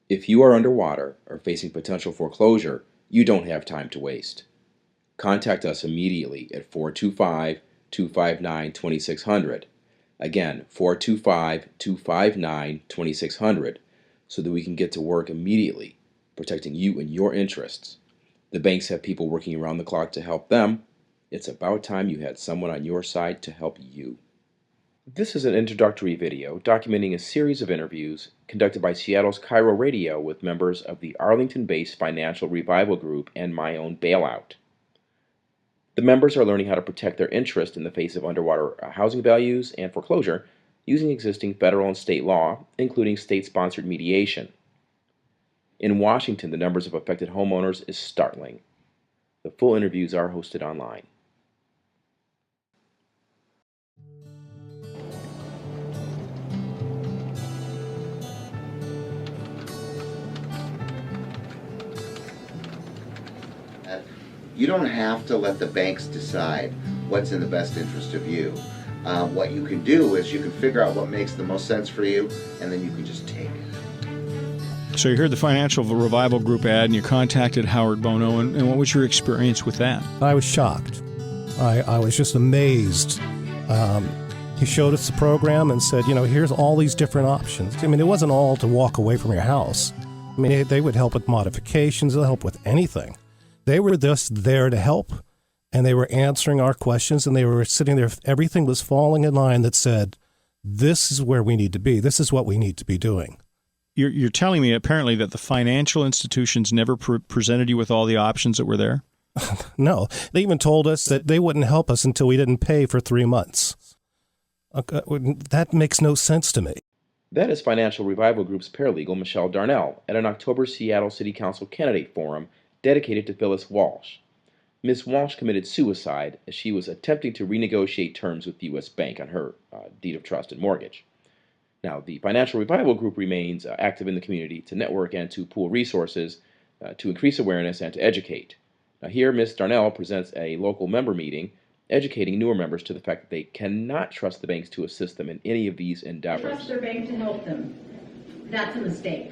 If you are underwater or facing potential foreclosure, you don't have time to waste. Contact us immediately at 425-259-2600. Again, 425-259-2600, so that we can get to work immediately, protecting you and your interests. The banks have people working around the clock to help them. It's about time you had someone on your side to help you. This is an introductory video documenting a series of interviews conducted by Seattle's KIRO Radio with members of the Arlington-based Financial Revival Group and My Own Bailout. The members are learning how to protect their interest in the face of underwater housing values and foreclosure using existing federal and state law, including state-sponsored mediation. In Washington, the numbers of affected homeowners is startling. The full interviews are hosted online. You don't have to let the banks decide what's in the best interest of you. What you can do is you can figure out what makes the most sense for you, and then you can just take it. So you heard the Financial Revival Group ad, and you contacted Howard Bono, and what was your experience with that? I was shocked. I was just amazed. He showed us the program and said, here's all these different options. I mean, it wasn't all to walk away from your house. I mean, they would help with modifications. They'll help with anything. They were just there to help, and they were answering our questions, and they were sitting there. Everything was falling in line that said, this is where we need to be. This is what we need to be doing. You're telling me apparently that the financial institutions never presented you with all the options that were there? No. They even told us that they wouldn't help us until we didn't pay for 3 months. That makes no sense to me. That is Financial Revival Group's paralegal Michelle Darnell at an October Seattle City Council candidate forum dedicated to Phyllis Walsh. Ms. Walsh committed suicide as she was attempting to renegotiate terms with the U.S. Bank on her deed of trust and mortgage. Now, the Financial Revival Group remains active in the community to network and to pool resources, to increase awareness and to educate. Now, here, Ms. Darnell presents a local member meeting educating newer members to the fact that they cannot trust the banks to assist them in any of these endeavors. Trust their bank to help them. That's a mistake.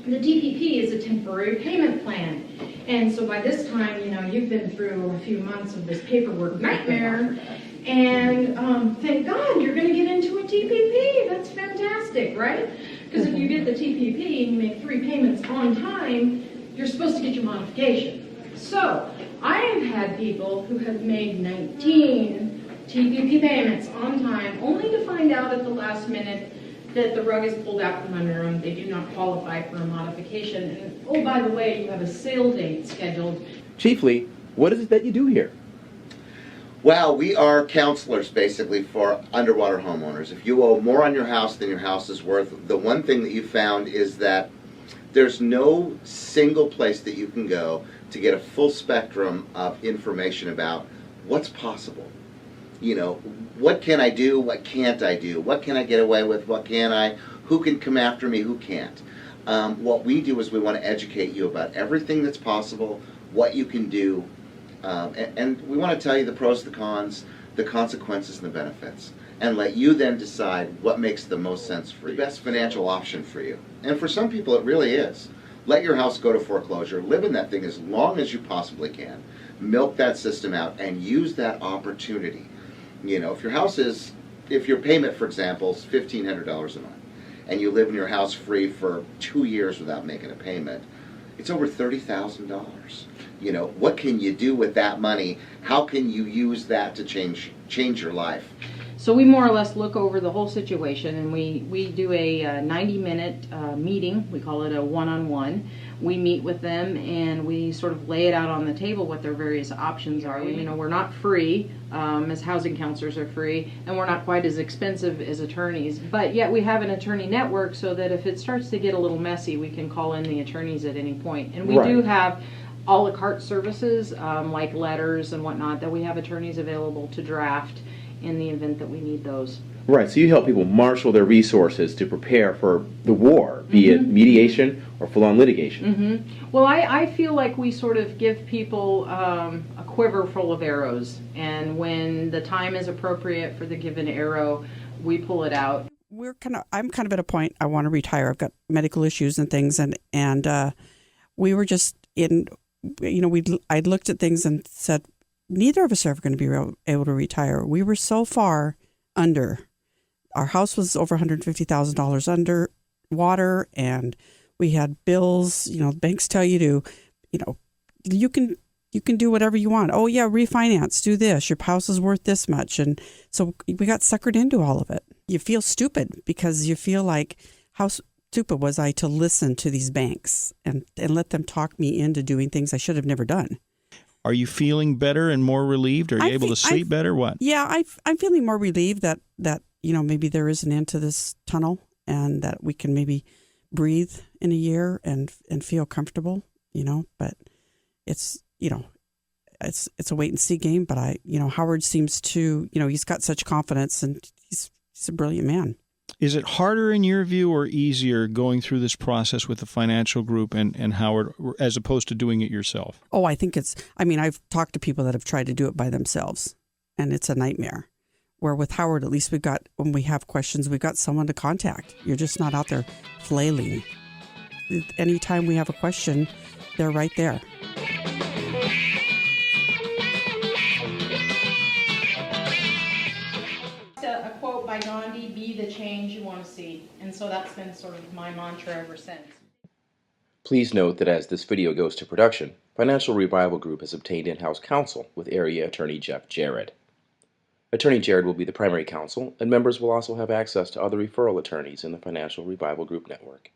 The DPP is a temporary payment plan. And so by this time, you've been through a few months of this paperwork nightmare. And thank God you're going to get into a TPP. That's fantastic, right? Because if you get the TPP and you make 3 payments on time, you're supposed to get your modification. So I have had people who have made 19 TPP payments on time, only to find out at the last minute that the rug is pulled out from under them. They do not qualify for a modification. And oh, by the way, you have a sale date scheduled. Chiefly, what is it that you do here? Well, we are counselors basically for underwater homeowners. If you owe more on your house than your house is worth, the one thing that you found is that there's no single place that you can go to get a full spectrum of information about what's possible. What can I do? What can't I do? What can I get away with? What can't I? Who can come after me? Who can't? What we do is we want to educate you about everything that's possible, what you can do, and we want to tell you the pros, the cons, the consequences, and the benefits, and let you then decide what makes the most sense for you, the best financial option for you. And for some people, it really is. Let your house go to foreclosure, live in that thing as long as you possibly can, milk that system out, and use that opportunity. If your payment, for example, is $1,500 a month, and you live in your house free for 2 years without making a payment, it's over $30,000. What can you do with that money? How can you use that to change your life? So we more or less look over the whole situation, and we do a 90-minute meeting. We call it a one-on-one. We meet with them and we sort of lay it out on the table what their various options are. We're not free, as housing counselors are free, and we're not quite as expensive as attorneys. But yet we have an attorney network so that if it starts to get a little messy, we can call in the attorneys at any point. And we do have a la carte services, like letters and whatnot, that we have attorneys available to draft in the event that we need those. Right, so you help people marshal their resources to prepare for the war, be it mediation or full-on litigation. Well, I feel like we sort of give people a quiver full of arrows, and when the time is appropriate for the given arrow, we pull it out. I'm kind of at a point I want to retire. I've got medical issues and things, and we were just I'd looked at things and said, neither of us are ever going to be able to retire. We were so far under. Our house was over $150,000 under water, and we had bills. Banks tell you to, you can do whatever you want. Oh yeah, refinance, do this. Your house is worth this much, and so we got suckered into all of it. You feel stupid because you feel like, how stupid was I to listen to these banks and let them talk me into doing things I should have never done. Are you feeling better and more relieved? Are you able to sleep better? What? Yeah, I'm feeling more relieved that maybe there is an end to this tunnel and that we can maybe breathe in a year and feel comfortable, but it's a wait and see game. But Howard seems to, he's got such confidence, and he's a brilliant man. Is it harder in your view or easier going through this process with the financial group and Howard as opposed to doing it yourself? Oh, I think I've talked to people that have tried to do it by themselves, and it's a nightmare. Where with Howard, at least when we have questions, we've got someone to contact. You're just not out there flailing. Anytime we have a question, they're right there. A quote by Gandhi, be the change you want to see. And so that's been sort of my mantra ever since. Please note that as this video goes to production, Financial Revival Group has obtained in-house counsel with area attorney Jeff Jarrett. Attorney Jarrett will be the primary counsel, and members will also have access to other referral attorneys in the Financial Revival Group network.